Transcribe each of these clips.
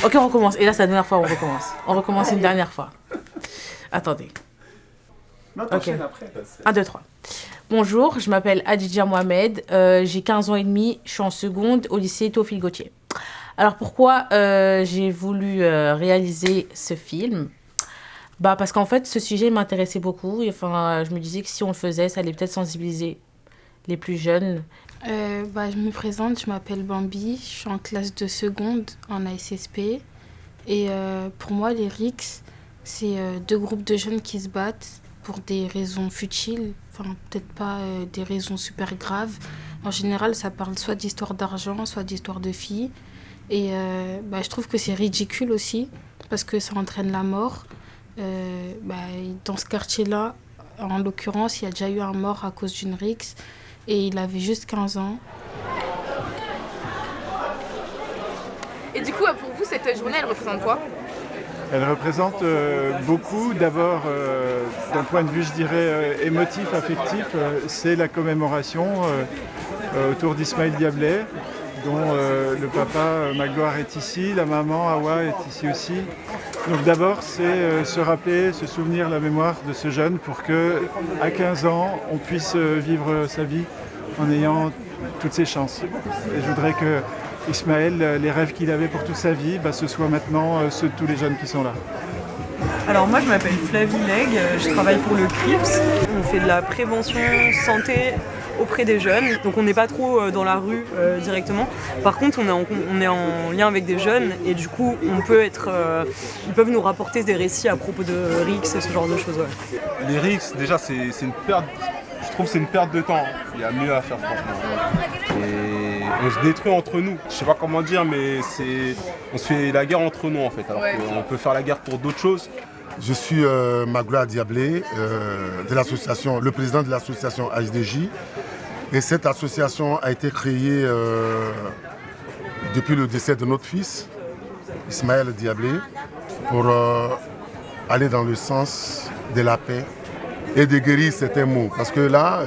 Ok, on recommence. Et là, c'est la dernière fois, on recommence. On recommence une dernière fois. Attendez. Ok. 1, 2, 3. Bonjour, je m'appelle Adidja Mohamed. J'ai 15 ans et demi. Je suis en seconde au lycée Théophile Gautier. Alors, pourquoi j'ai voulu réaliser ce film? Parce qu'en fait, ce sujet m'intéressait beaucoup. Et, enfin, je me disais que si on le faisait, ça allait peut-être sensibiliser les plus jeunes. Je me présente, je m'appelle Bambi, je suis en classe de seconde en ASSP. Et pour moi, les RICS, c'est deux groupes de jeunes qui se battent pour des raisons futiles, enfin peut-être pas des raisons super graves. En général, ça parle soit d'histoire d'argent, soit d'histoire de filles. Et je trouve que c'est ridicule aussi, parce que ça entraîne la mort. Dans ce quartier-là, en l'occurrence, il y a déjà eu un mort à cause d'une RICS. Et il avait juste 15 ans. Et du coup, pour vous, cette journée, elle représente quoi? Elle représente beaucoup. D'abord, d'un point de vue, je dirais, émotif, affectif, c'est la commémoration autour d'Ismaël Diablé, dont le papa Magloire est ici, la maman Awa est ici aussi. Donc d'abord, c'est se rappeler, se souvenir la mémoire de ce jeune pour qu'à 15 ans, on puisse vivre sa vie en ayant toutes ses chances. Et je voudrais que Ismaël, les rêves qu'il avait pour toute sa vie, ce soit maintenant ceux de tous les jeunes qui sont là. Alors moi je m'appelle Flavie Leg, je travaille pour le CRIPS. On fait de la prévention santé auprès des jeunes, donc on n'est pas trop dans la rue directement. Par contre on est en lien avec des jeunes et du coup on peut être, ils peuvent nous rapporter des récits à propos de RICS et ce genre de choses. Ouais. Les RICS déjà c'est une perte, je trouve que c'est une perte de temps, il y a mieux à faire franchement. Et on se détruit entre nous, je sais pas comment dire mais on se fait la guerre entre nous en fait, alors qu'on peut faire la guerre pour d'autres choses. Je suis Magloire Diablé, de l'association, le président de l'association HDJ. Et cette association a été créée depuis le décès de notre fils, Ismaël Diablé, pour aller dans le sens de la paix et de guérir certains maux. Parce que là,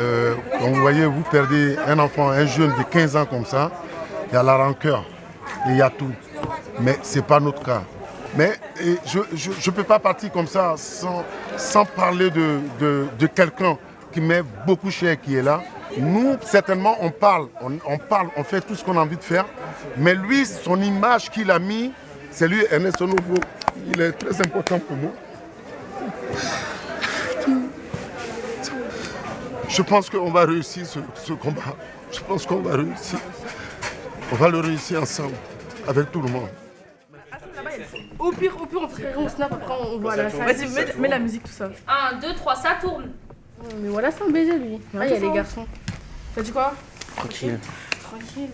quand vous voyez, vous perdez un enfant, un jeune de 15 ans comme ça, il y a la rancœur, et il y a tout. Mais ce n'est pas notre cas. Mais je ne peux pas partir comme ça sans parler de quelqu'un qui m'est beaucoup cher, qui est là. Nous, certainement, on parle, on fait tout ce qu'on a envie de faire. Mais lui, son image qu'il a mis, c'est lui, Ernest Onovo. Il est très important pour nous. Je pense qu'on va réussir ce combat. Je pense qu'on va réussir. On va le réussir ensemble, avec tout le monde. Au pire, on snap, après on voit la salle. Vas-y, mets la musique, tout ça. 1, 2, 3, ça tourne. Mais voilà, c'est un baiser, lui. Ah, il y a les garçons. T'as dit quoi? Tranquille. Tranquille.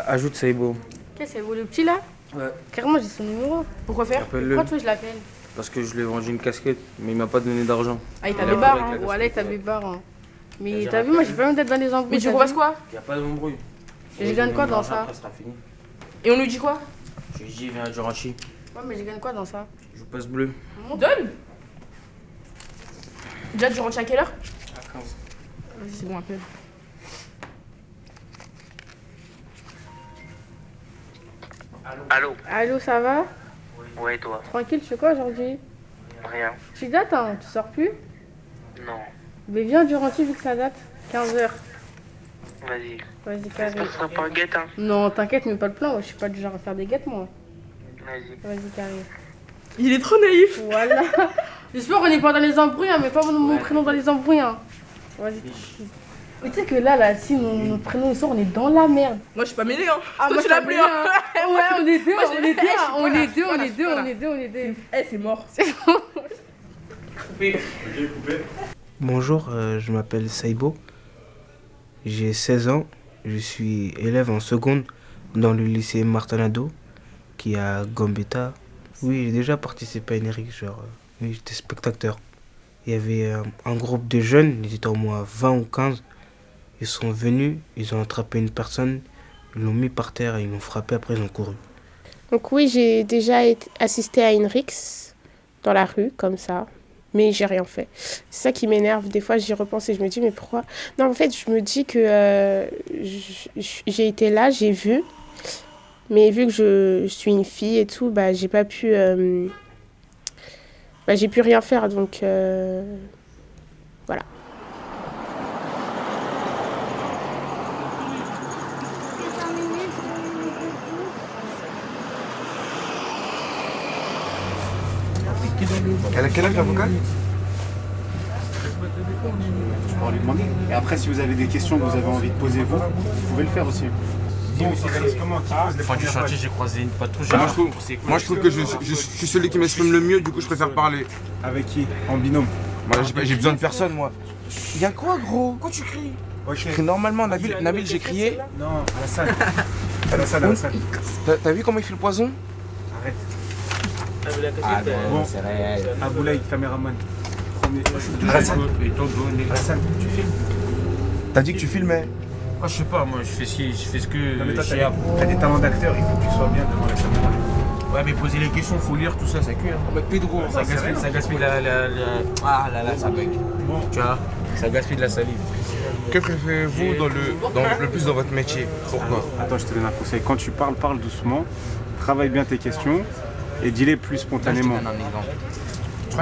Ajoute Saibo. Qu'est-ce que c'est, le petit là? Ouais. Carrément, j'ai son numéro. Pourquoi faire? Pourquoi tu veux que je l'appelle? Parce que je lui ai vendu une casquette, mais il m'a pas donné d'argent. Ah, il t'a bébarre, hein. Voilà, il t'a bébarre, hein. Mais t'as vu, moi j'ai pas même d'être dans les embrouilles. Mais tu repasses quoi? Il n'y a pas d'embrouille. Et je gagne quoi dans ça? Après, ça sera fini. Et on lui dit quoi? Je lui dis, viens à Duranchi. Ouais, mais je gagne quoi dans ça? Je passe bleu. Donne! Déjà, tu rentres à quelle heure? À 15. Vas-y, c'est bon, appelle. Allô? Allô, ça va? Ouais, toi? Tranquille, tu fais quoi aujourd'hui? Rien. Tu dates, hein? Tu sors plus? Non. Mais viens du rentier vu que ça date. 15h. Vas-y. Vas-y, carré. Ça sera pas guette, hein? Non, t'inquiète, mais pas le plan. Je suis pas du genre à faire des guettes, moi. Vas-y. Vas-y, carré. Il est trop naïf. Voilà. J'espère qu'on n'est pas dans les embrouilles, hein, mais pas mon prénom dans les embrouilles. Hein. Vas-y. Mais tu sais que là, si mon prénom il sort, on est dans la merde. Moi je suis pas mêlée, hein. Ah, toi moi tu l'as appelé, hein. Ouais, on est deux, Moi, on est deux, on on est deux. Eh, c'est mort. C'est bon. Coupé. Bonjour, je m'appelle Saibo. J'ai 16 ans. Je suis élève en seconde dans le lycée Martinado, qui est à Gambetta. Oui, j'ai déjà participé à une RIC, oui, j'étais spectateur. Il y avait un groupe de jeunes, ils étaient au moins 20 ou 15. Ils sont venus, ils ont attrapé une personne, ils l'ont mis par terre et ils l'ont frappé, après ils ont couru. Donc oui, j'ai déjà assisté à une RICS dans la rue, comme ça. Mais j'ai rien fait. C'est ça qui m'énerve. Des fois, j'y repense et je me dis, mais pourquoi? Non, en fait, je me dis que j'ai été là, j'ai vu. Mais vu que je suis une fille et tout, bah, j'ai pas pu... j'ai pu rien faire, donc voilà. Elle a quel âge l'avocat? Tu pourras lui demander. Et après, si vous avez des questions que vous avez envie de poser vous pouvez le faire aussi. Fin du chantier, j'ai croisé une patrouille. Moi, je trouve que je suis celui qui m'exprime le mieux, du coup, je préfère parler. Avec qui? En binôme? Voilà, j'ai besoin de personne, moi. Y'a quoi, gros? Pourquoi tu cries? Je crie normalement. Nabil, j'ai crié. Non, à la salle. À la salle, à la salle. T'as vu comment il fait le poison? Arrête. Bon, c'est réel. Aboulaye, caméraman. Alassane, tu filmes? T'as dit que tu filmais? Ah, je sais pas, moi je fais ce que. Non, mais toi, t'as des talents d'acteur, il faut que tu sois bien devant la caméra. Ouais, mais poser les questions, faut lire, tout ça, ça cuit. Hein. Avec Pedro, ça gaspille Ah là là, ça bug. Bon. Tu vois, ça gaspille de la salive. Que préférez-vous le plus dans votre métier? Pourquoi? Attends, je te donne un conseil. Quand tu parle doucement, travaille bien tes questions et dis-les plus spontanément. Là,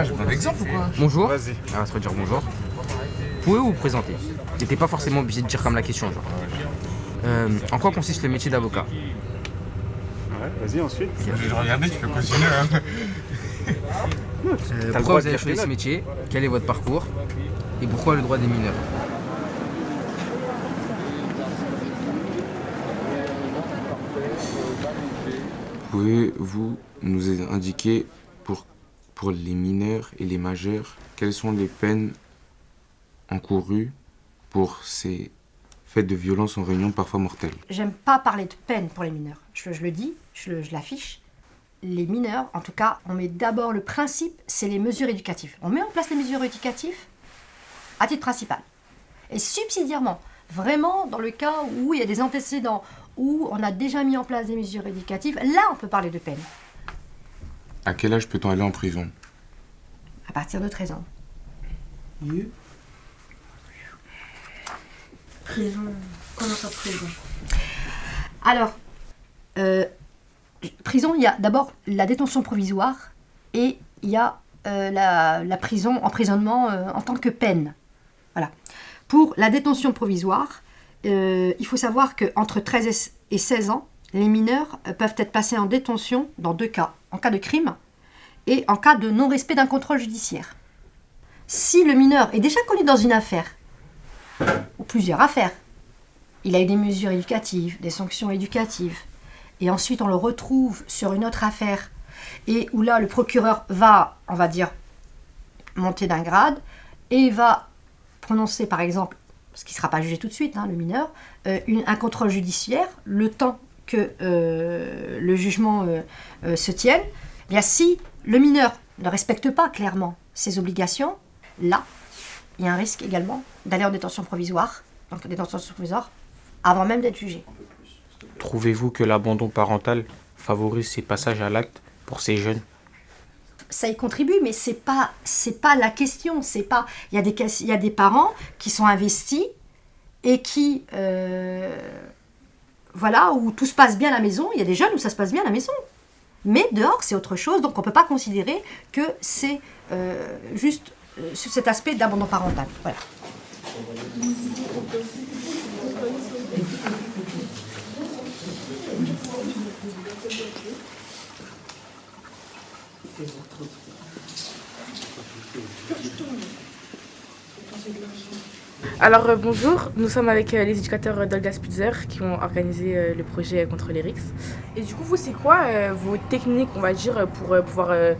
je te donne un exemple. Ouais, j'ai besoin d'exemple ou quoi? Bonjour. Vas-y. On va se redire bonjour. Pouvez-vous vous présenter? N'était pas forcément obligé de dire comme la question, genre. En quoi consiste le métier d'avocat? Ouais, vas-y, ensuite. J'ai regardé, tu peux continuer. Hein. Pourquoi vous avez choisi ce métier? Quel est votre parcours? Et pourquoi le droit des mineurs? Pouvez-vous nous indiquer pour les mineurs et les majeurs, quelles sont les peines encourues pour ces faits de violence en réunion parfois mortels? J'aime pas parler de peine pour les mineurs. Je le dis, je l'affiche. Les mineurs, en tout cas, on met d'abord le principe, c'est les mesures éducatives. On met en place les mesures éducatives à titre principal. Et subsidiairement, vraiment dans le cas où il y a des antécédents, où on a déjà mis en place des mesures éducatives, là on peut parler de peine. À quel âge peut-on aller en prison? À partir de 13 ans. Prison. Comment ça, prison? Alors, prison, il y a d'abord la détention provisoire et il y a la prison, emprisonnement en tant que peine. Voilà. Pour la détention provisoire, il faut savoir qu'entre 13 et 16 ans, les mineurs peuvent être placés en détention dans 2 cas. En cas de crime et en cas de non-respect d'un contrôle judiciaire. Si le mineur est déjà connu dans une affaire, ou plusieurs affaires, il a eu des mesures éducatives, des sanctions éducatives, et ensuite on le retrouve sur une autre affaire, et où là le procureur va, on va dire, monter d'un grade, et va prononcer par exemple, parce qu'il ne sera pas jugé tout de suite, hein, le mineur, un contrôle judiciaire, le temps que le jugement se tienne. Eh bien, si le mineur ne respecte pas clairement ses obligations, là, il y a un risque également d'aller en détention provisoire, donc détention provisoire, avant même d'être jugé. Trouvez-vous que l'abandon parental favorise ces passages à l'acte pour ces jeunes? Ça y contribue, mais c'est pas la question. C'est pas, il y a des parents qui sont investis et qui, voilà, où tout se passe bien à la maison. Il y a des jeunes où ça se passe bien à la maison. Mais dehors, c'est autre chose, donc on ne peut pas considérer que c'est juste sur cet aspect d'abandon parental. Voilà. Alors bonjour, nous sommes avec les éducateurs d'Olga Spitzer qui ont organisé le projet contre les RICS. Et du coup, vous, c'est quoi vos techniques, on va dire, pour pouvoir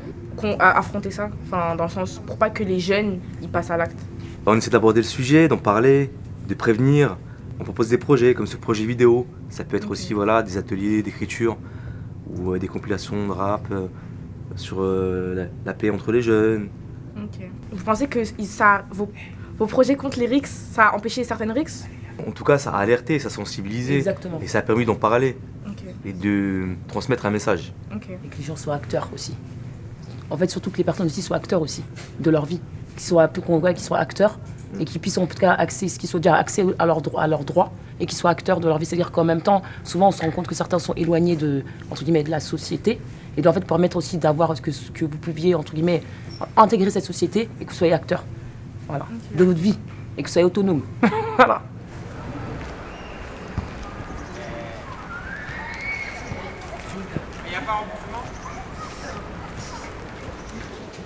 affronter ça, enfin, dans le sens, pour pas que les jeunes ils passent à l'acte? On essaie d'aborder le sujet, d'en parler, de prévenir. On propose des projets comme ce projet vidéo. Ça peut être aussi voilà, des ateliers d'écriture ou des compilations de rap sur la paix entre les jeunes. Ok. Vous pensez que vos projets contre les RICS, ça a empêché certaines RICS? En tout cas, ça a alerté, ça a sensibilisé. Exactement. Et ça a permis d'en parler okay. et de transmettre un message. Okay. Et que les gens soient acteurs aussi. En fait, surtout que les personnes aussi soient acteurs aussi de leur vie, qu'ils soient acteurs et qu'ils puissent en tout cas qu'ils soient déjà accès à leurs droits et qu'ils soient acteurs de leur vie. C'est-à-dire qu'en même temps, souvent on se rend compte que certains sont éloignés de la société et doit en fait permettre aussi d'avoir que vous pouviez entre guillemets intégrer cette société et que vous soyez acteurs, voilà, de votre vie et que vous soyez autonome. Voilà. Il n'y a pas remboursement?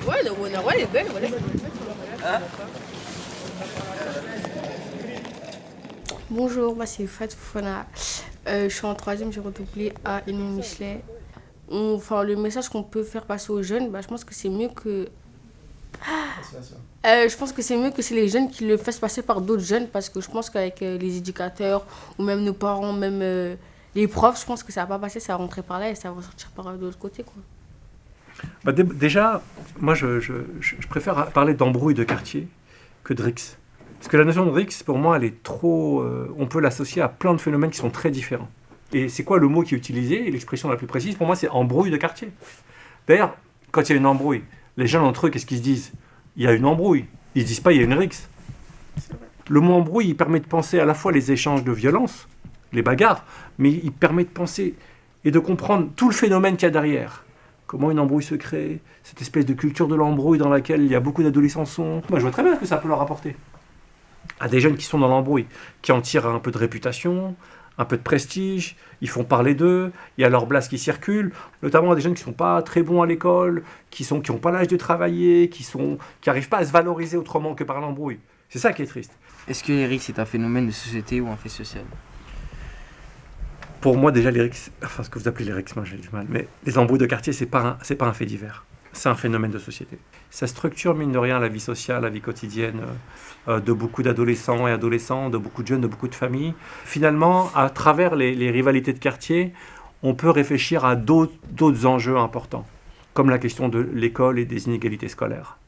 Ouais, le bonheur, ouais, elle est belle, ouais. Hein? Bonjour, moi c'est Fat Foufana. Je suis en 3e, j'ai redoublé à Émile Michelet. Le message qu'on peut faire passer aux jeunes, je pense que c'est mieux que... je pense que c'est mieux que c'est les jeunes qui le fassent passer par d'autres jeunes, parce que je pense qu'avec les éducateurs ou même nos parents, même les profs, je pense que ça va pas passer, ça va rentrer par là et ça va sortir par de l'autre côté, quoi. Déjà, moi je préfère parler d'embrouille de quartier que de RICS. Parce que la notion de RICS, pour moi, elle est trop... on peut l'associer à plein de phénomènes qui sont très différents. Et c'est quoi le mot qui est utilisé, et l'expression la plus précise? Pour moi, c'est embrouille de quartier. D'ailleurs, quand il y a une embrouille, les jeunes entre eux, qu'est-ce qu'ils se disent? Il y a une embrouille. Ils ne se disent pas il y a une RICS. Le mot embrouille, il permet de penser à la fois les échanges de violence, les bagarres, mais il permet de penser et de comprendre tout le phénomène qu'il y a derrière. Comment une embrouille se crée, cette espèce de culture de l'embrouille dans laquelle il y a beaucoup d'adolescents sont. Moi, je vois très bien ce que ça peut leur apporter. À des jeunes qui sont dans l'embrouille, qui en tirent un peu de réputation, un peu de prestige, ils font parler d'eux, il y a leur blase qui circule, notamment à des jeunes qui ne sont pas très bons à l'école, qui n'ont pas l'âge de travailler, qui n'arrivent pas à se valoriser autrement que par l'embrouille. C'est ça qui est triste. Est-ce que les RICS c'est un phénomène de société ou un fait social? Pour moi, déjà, les RICS, enfin ce que vous appelez les RICS, moi j'ai du mal, mais les embrouilles de quartier, c'est pas un fait divers. C'est un phénomène de société. Ça structure, mine de rien, la vie sociale, la vie quotidienne de beaucoup d'adolescents et adolescents, de beaucoup de jeunes, de beaucoup de familles. Finalement, à travers les rivalités de quartier, on peut réfléchir à d'autres enjeux importants, comme la question de l'école et des inégalités scolaires.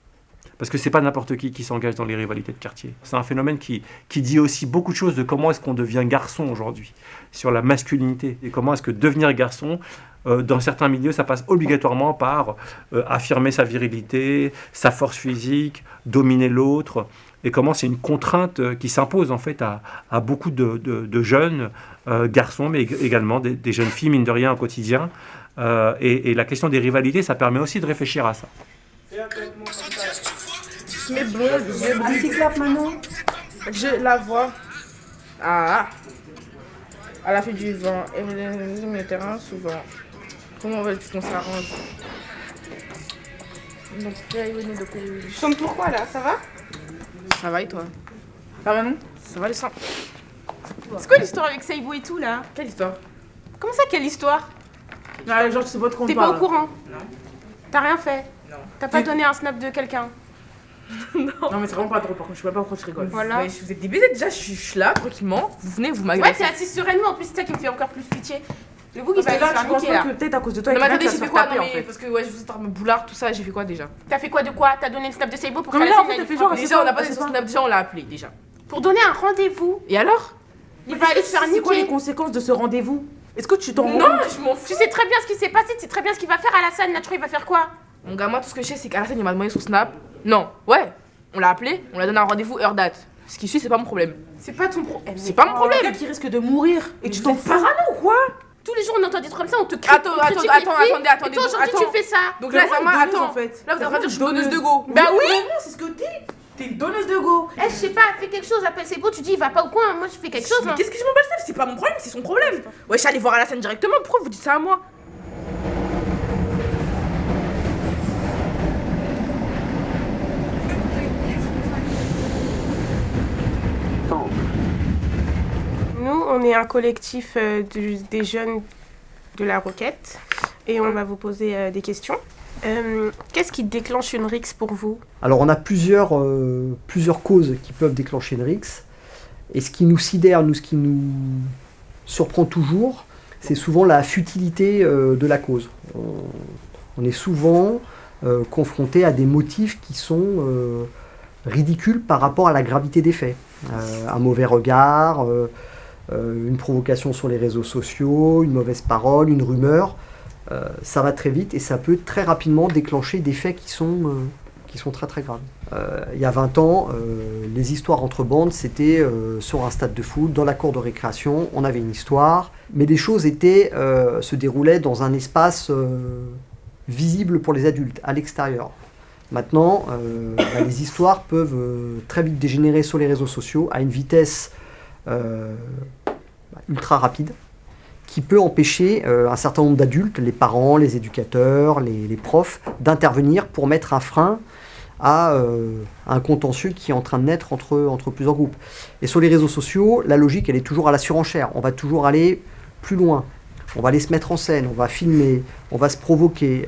Parce que c'est pas n'importe qui s'engage dans les rivalités de quartier. C'est un phénomène qui dit aussi beaucoup de choses de comment est-ce qu'on devient garçon aujourd'hui, sur la masculinité, et comment est-ce que devenir garçon, dans certains milieux, ça passe obligatoirement par affirmer sa virilité, sa force physique, dominer l'autre, et comment c'est une contrainte qui s'impose en fait à beaucoup de jeunes garçons, mais également des jeunes filles, mine de rien, au quotidien. Et la question des rivalités, ça permet aussi de réfléchir à ça. Mais bon, je clap maintenant. Je la vois. Ah. Elle a fait du vent. Et le terrain souvent. Comment veux-tu qu'on s'arrange? Donc, tu chantes pourquoi là? Ça va? Ça va et toi? Ça va non? Ça va le sang. C'est quoi l'histoire avec Saibo et tout là? Quelle histoire? Comment ça, quelle histoire? Ah, genre, tu sais pas de quoi on T'es parle. pas au courant? Non. T'as rien fait? Non. T'as pas donné un snap de quelqu'un? Non, mais c'est vraiment pas drôle, par contre, je sais pas pourquoi je rigole. Voilà. Mais vous êtes des baisers, déjà, je suis là, tranquillement. Vous venez, vous m'agressez. Ouais, t'es assise sereinement, en plus, c'est ça qui me fait encore plus pitié. Le bouc, il Parce va que là, aller se je faire pense niquer pas là. que peut-être à cause de toi, Non, mais quelqu'un attendez, qui j'ai va fait se quoi? faire Non, taper, mais en fait. parce que ouais, je vous attends, me boulard, tout ça, j'ai fait quoi déjà? T'as fait quoi de quoi? T'as donné le snap de Saibo pour Comme qu'elle là, en essaie fait, d'aller t'as fait genre, déjà, on n'a pas donné son snap, déjà, on l'a appelé déjà. Pour donner un rendez-vous. Et alors? Il va aller se faire niquer. C'est quoi les conséquences de ce rendez-vous? Est-ce que tu t'en rends Non, compte? je m'en fous. Tu sais très bien ce qui s'est passé, tu sais très bien ce qu'il va faire à Alassane. Là, tu vois, il va faire quoi? Mon gars, moi, tout ce que je sais, c'est qu'Alassane, il m'a demandé son snap. Non, ouais. On l'a appelé, on l'a donné un rendez-vous heure date. Ce qui suit, c'est pas mon problème. C'est pas ton problème. C'est pas mon problème. Le gars qui risque de mourir. Et tu t'en parano ou quoi? Tous les jours, on entend des trucs comme ça, on te crie. Attendez. Et toi, aujourd'hui, tu fais ça. Donc là, vraiment, attends. en fait. Là, vous êtes en train de dire que je suis donneuse de go. Bah oui. Vraiment, c'est ce que t'es. T'es une donneuse de go. Eh, je sais pas, fais quelque chose, appelle Saibo, tu dis, il va pas au coin. Moi, je fais quelque chose. Mais qu'est-ce que je m'en bats le? C'est pas mon problème, c'est son problème. Ouais, je suis allée voir Alassane directement. Pourquoi vous dites ça à moi? Nous, on est un collectif des jeunes de la Roquette et on va vous poser des questions. Qu'est-ce qui déclenche une RICS pour vous? Alors on a plusieurs causes qui peuvent déclencher une RICS. Et ce qui nous sidère, ce qui nous surprend toujours, c'est souvent la futilité de la cause. On est souvent confronté à des motifs qui sont ridicules par rapport à la gravité des faits. Un mauvais regard, une provocation sur les réseaux sociaux, une mauvaise parole, une rumeur. ça va très vite et ça peut très rapidement déclencher des faits qui sont très très graves. Il y a 20 ans, les histoires entre bandes, c'était sur un stade de foot, dans la cour de récréation, on avait une histoire, mais les choses se déroulaient dans un espace visible pour les adultes, à l'extérieur. Maintenant, les histoires peuvent très vite dégénérer sur les réseaux sociaux à une vitesse ultra rapide, qui peut empêcher un certain nombre d'adultes, les parents, les éducateurs, les profs, d'intervenir pour mettre un frein à un contentieux qui est en train de naître entre plusieurs groupes. Et sur les réseaux sociaux, la logique, elle est toujours à la surenchère. On va toujours aller plus loin. On va aller se mettre en scène, on va filmer, on va se provoquer,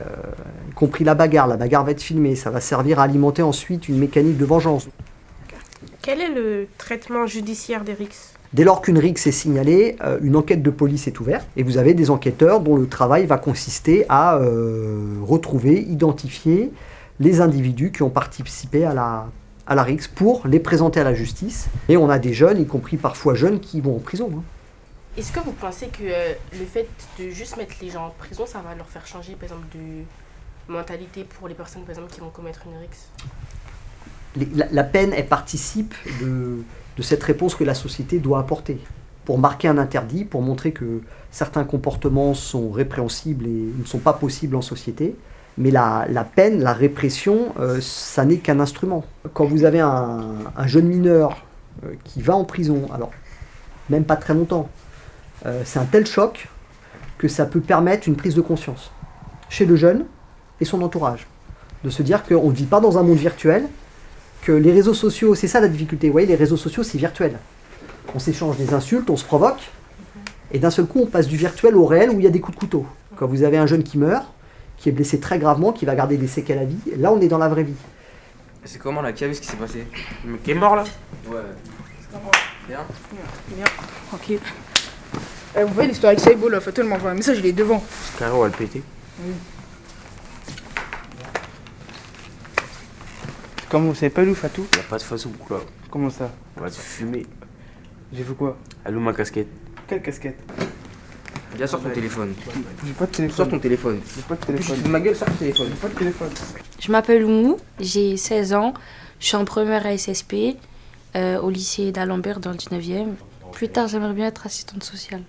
y compris la bagarre. La bagarre va être filmée, ça va servir à alimenter ensuite une mécanique de vengeance. Quel est le traitement judiciaire des RICS ? Dès lors qu'une RICS est signalée, une enquête de police est ouverte et vous avez des enquêteurs dont le travail va consister à retrouver, identifier les individus qui ont participé à la RICS pour les présenter à la justice. Et on a des jeunes, y compris parfois jeunes, qui vont en prison. Est-ce que vous pensez que le fait de juste mettre les gens en prison, ça va leur faire changer, par exemple, de mentalité pour les personnes, par exemple, qui vont commettre une RICS ? La peine, elle participe de cette réponse que la société doit apporter. Pour marquer un interdit, pour montrer que certains comportements sont répréhensibles et ne sont pas possibles en société. Mais la peine, la répression, ça n'est qu'un instrument. Quand vous avez un jeune mineur qui va en prison, alors même pas très longtemps, c'est un tel choc que ça peut permettre une prise de conscience chez le jeune et son entourage. De se dire qu'on ne vit pas dans un monde virtuel, que les réseaux sociaux, c'est ça la difficulté. Vous voyez, les réseaux sociaux, c'est virtuel. On s'échange des insultes, on se provoque, et d'un seul coup, on passe du virtuel au réel où il y a des coups de couteau. Quand vous avez un jeune qui meurt, qui est blessé très gravement, qui va garder des séquelles à vie, là, on est dans la vraie vie. C'est comment là? Qui a vu ce qui s'est passé? Le mec qui est mort là? Ouais. Bien. Bien. Tranquille. Vous voyez l'histoire avec Saibo là, Fatou m'envoie un message, il est devant. Caro va le péter. Oui. Comment vous savez pas où Fatou? Y'a pas de façon là. Comment ça? On va te fumer. J'ai fait quoi? Allume ma casquette. Quelle casquette? Viens, sors ton téléphone. J'ai pas de téléphone. Sors ton téléphone. J'ai pas de téléphone. Tu te fous de ma gueule, sors ton téléphone. J'ai pas de téléphone. Je m'appelle Oumou, j'ai 16 ans, je suis en première ASSP au lycée d'Alembert dans le 19e. Plus tard, j'aimerais bien être assistante sociale.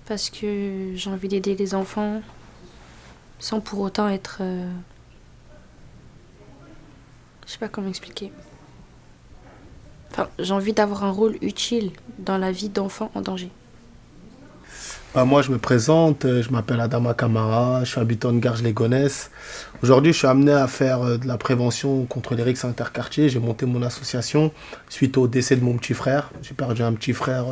Parce que j'ai envie d'aider les enfants sans pour autant être... Je sais pas comment expliquer. Enfin, j'ai envie d'avoir un rôle utile dans la vie d'enfants en danger. Moi, je me présente, je m'appelle Adama Kamara, je suis habitant de Garges-les-Gonesse. Aujourd'hui, je suis amené à faire de la prévention contre les RICS interquartiers. J'ai monté mon association suite au décès de mon petit frère. J'ai perdu un petit frère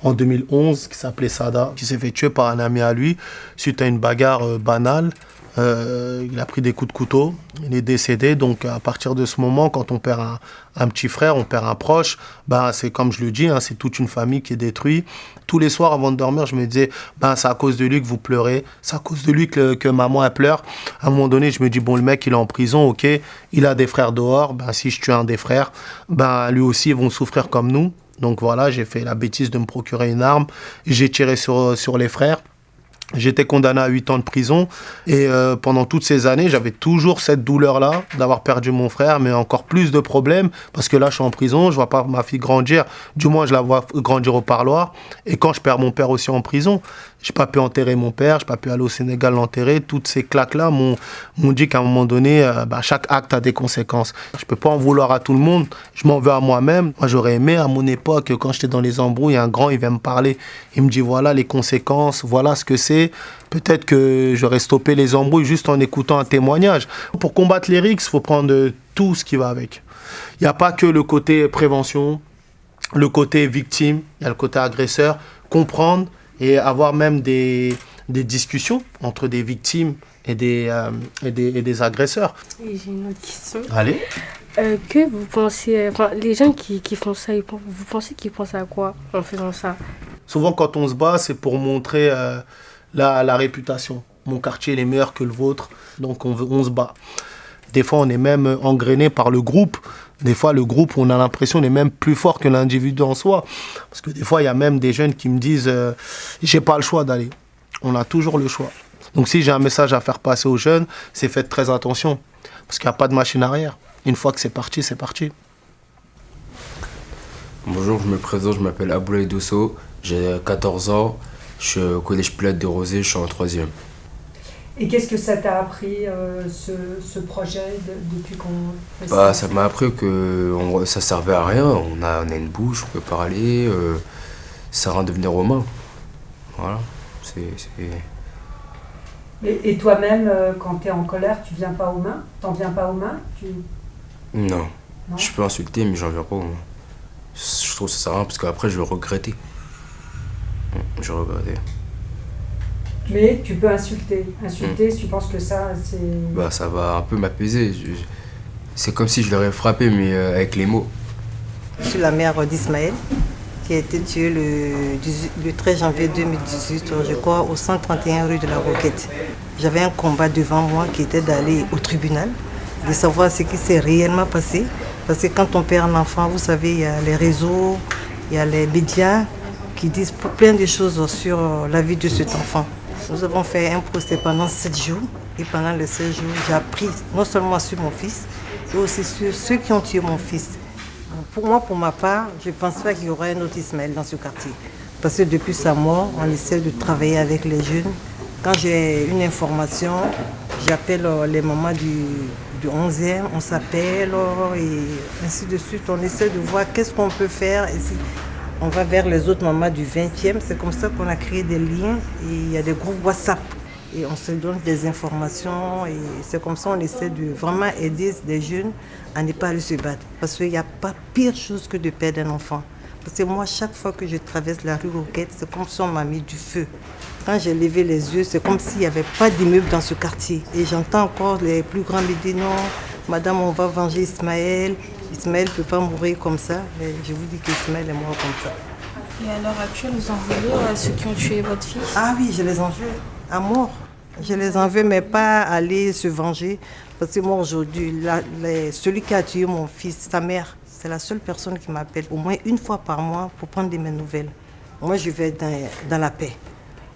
en 2011 qui s'appelait Sada, qui s'est fait tuer par un ami à lui suite à une bagarre banale. Il a pris des coups de couteau, il est décédé. Donc à partir de ce moment, quand on perd un petit frère, on perd un proche, c'est comme je le dis, c'est toute une famille qui est détruite. Tous les soirs avant de dormir, je me disais, c'est à cause de lui que vous pleurez, c'est à cause de lui que maman elle pleure. À un moment donné, je me dis, bon, le mec il est en prison, ok, il a des frères dehors, si je tue un des frères, lui aussi ils vont souffrir comme nous. Donc voilà, j'ai fait la bêtise de me procurer une arme, j'ai tiré sur les frères. J'étais condamné à 8 ans de prison et pendant toutes ces années, j'avais toujours cette douleur-là d'avoir perdu mon frère, mais encore plus de problèmes parce que là, je suis en prison, je vois pas ma fille grandir, du moins je la vois grandir au parloir. Et quand je perds mon père aussi en prison, j'ai pas pu enterrer mon père, j'ai pas pu aller au Sénégal l'enterrer. Toutes ces claques-là m'ont dit qu'à un moment donné, chaque acte a des conséquences. Je peux pas en vouloir à tout le monde, je m'en veux à moi-même. Moi, j'aurais aimé à mon époque, quand j'étais dans les embrouilles, un grand, il vient me parler, il me dit voilà les conséquences, voilà ce que c'est. Peut-être que j'aurais stoppé les embrouilles juste en écoutant un témoignage. Pour combattre les RICS, il faut prendre tout ce qui va avec. Il n'y a pas que le côté prévention, le côté victime, il y a le côté agresseur. Comprendre et avoir même des discussions entre des victimes et des agresseurs. Et j'ai une autre question. Allez. Que vous pensez, les gens qui font ça, vous pensez qu'ils pensent à quoi en faisant ça? Souvent, quand on se bat, c'est pour montrer la réputation. Mon quartier il est meilleur que le vôtre, donc on se bat. Des fois, on est même engrainé par le groupe. Des fois, le groupe, on a l'impression, est même plus fort que l'individu en soi. Parce que des fois, il y a même des jeunes qui me disent j'ai pas le choix d'aller. on a toujours le choix. Donc si j'ai un message à faire passer aux jeunes, c'est faites très attention. Parce qu'il n'y a pas de machine arrière. Une fois que c'est parti, c'est parti. Bonjour, je me présente, je m'appelle Aboulaye Dosso, j'ai 14 ans, je suis au collège Pilates de Rosé, je suis en 3e. Et qu'est-ce que ça t'a appris, ce projet, depuis qu'on fait Bah, ça m'a appris que ça servait à rien, on a une bouche, on peut parler, ça rend devenir romain. Voilà, Et toi-même, quand tu es en colère, tu viens pas aux mains? T'en viens pas aux mains? Non. Je peux insulter, mais j'en viens pas aux mains. Je trouve que ça sert à rien parce qu'après je vais regretter. Je vais regretter. Mais tu peux insulter. Insulter, tu penses que ça, c'est... Bah, ça va un peu m'apaiser. C'est comme si je l'aurais frappé, mais avec les mots. Je suis la mère d'Ismaël, qui a été tué le 13 janvier 2018, je crois, au 131 rue de la Roquette. J'avais un combat devant moi qui était d'aller au tribunal, de savoir ce qui s'est réellement passé. Parce que quand on perd un enfant, vous savez, il y a les réseaux, il y a les médias qui disent plein de choses sur la vie de cet enfant. Nous avons fait un procès pendant 7 jours. Et pendant les 7 jours, j'ai appris non seulement sur mon fils, mais aussi sur ceux qui ont tué mon fils. Pour moi, pour ma part, je ne pense pas qu'il y aurait un autre Ismaël dans ce quartier. Parce que depuis sa mort, on essaie de travailler avec les jeunes. Quand j'ai une information, j'appelle les mamans du 11e, on s'appelle et ainsi de suite. On essaie de voir qu'est-ce qu'on peut faire. Et si on va vers les autres mamans du 20e. C'est comme ça qu'on a créé des liens et il y a des groupes WhatsApp. Et on se donne des informations et c'est comme ça qu'on essaie de vraiment aider des jeunes à ne pas aller se battre. Parce qu'il n'y a pas pire chose que de perdre un enfant. Parce que moi, chaque fois que je traverse la rue Roquette, c'est comme si on m'a mis du feu. Quand j'ai levé les yeux, c'est comme s'il n'y avait pas d'immeuble dans ce quartier. Et j'entends encore les plus grands me dire non, madame, on va venger Ismaël. Ismaël ne peut pas mourir comme ça. Mais je vous dis qu'Ismaël est mort comme ça. Et à l'heure actuelle, vous en voulez ceux qui ont tué votre fils? Ah oui, je les en veux, à mort. Je les en veux, mais pas aller se venger. Parce que moi, aujourd'hui, celui qui a tué mon fils, sa mère, c'est la seule personne qui m'appelle au moins une fois par mois pour prendre de mes nouvelles. Moi, je vais dans la paix.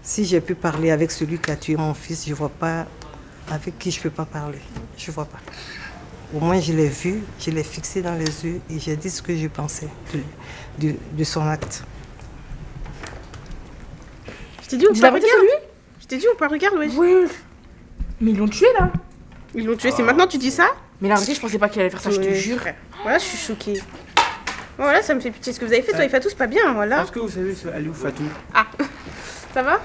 Si j'ai pu parler avec celui qui a tué mon fils, je ne vois pas avec qui je ne peux pas parler. Je ne vois pas. Au moins, je l'ai vu, je l'ai fixé dans les yeux et j'ai dit ce que je pensais de son acte. Je t'ai dit ou pas, regarde. Je t'ai dit ou pas, regarde, wesh. Oui. Mais ils l'ont tué, là. Ils l'ont tué, c'est maintenant que tu dis ça? Mais la vérité, je pensais pas qu'il allait faire ça, je te jure. Voilà, je suis choquée. Voilà, ça me fait pitié. Ce que vous avez fait, toi et Fatou, c'est pas bien, voilà. Est-ce que vous savez elle est où Fatou? Ah, ça va?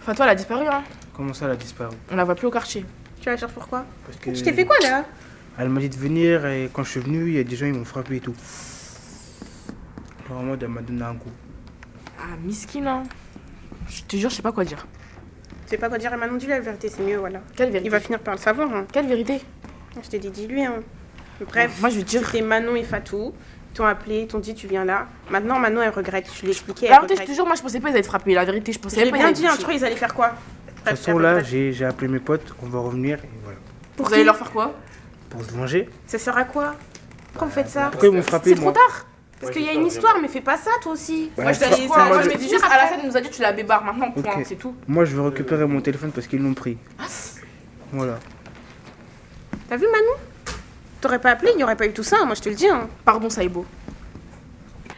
Fatou, elle a disparu, hein. Comment ça, elle a disparu? On la voit plus au quartier. Tu vas la chercher pourquoi? Parce que... Je t'ai fait quoi, là? Elle m'a dit de venir et quand je suis venu, il y a des gens, ils m'ont frappé et tout. Alors, en mode, elle m'a donné un coup. Ah, miskin, hein. Je te jure, je sais pas quoi dire. Tu sais pas quoi dire, et maintenant dis-lui la vérité, c'est mieux, voilà. Quelle vérité? Il va finir par le savoir, hein. Quelle vérité? Je t'ai dit, dis-lui, hein. Bref, moi, je veux dire... c'était Manon et Fatou. Ils t'ont appelé, ils t'ont dit, tu viens là. Maintenant, Manon, elle regrette. Je lui ai expliqué. La vérité, je te jure, moi, je pensais pas qu'ils allaient te frapper. La vérité, je pensais J'ai bien dit, entre eux, ils allaient faire quoi? De toute façon, là, j'ai appelé mes potes, on va revenir et voilà. Vous allez leur faire quoi? Pour se venger. Ça sert à quoi? Pourquoi vous faites ça? Pourquoi ils m'ont frappé, C'est trop tard. Parce qu'il y a une histoire, mais fais pas ça, toi aussi. Moi, je t'ai dit quoi? Moi, je me dis juste, Alassane nous a dit, tu la bébarres maintenant, point, Ok. c'est tout. Moi, je veux récupérer mon téléphone parce qu'ils l'ont pris. Voilà. T'as vu, Manon? T'aurais pas appelé, il n'y aurait pas eu tout ça, moi, je te le dis, hein. Pardon, Saïbo.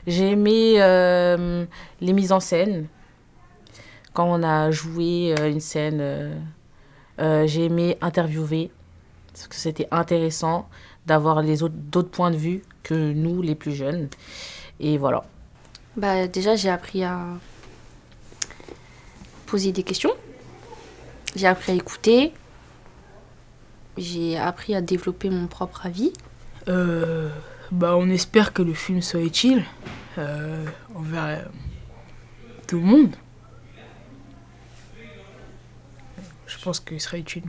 J'ai aimé les mises en scène. Quand on a joué une scène, j'ai aimé interviewer. Parce que c'était intéressant d'avoir d'autres points de vue que nous, les plus jeunes. Et voilà. Bah, déjà, j'ai appris à poser des questions. J'ai appris à écouter. J'ai appris à développer mon propre avis. Bah, on espère que le film soit utile envers tout le monde. Je pense qu'il sera utile.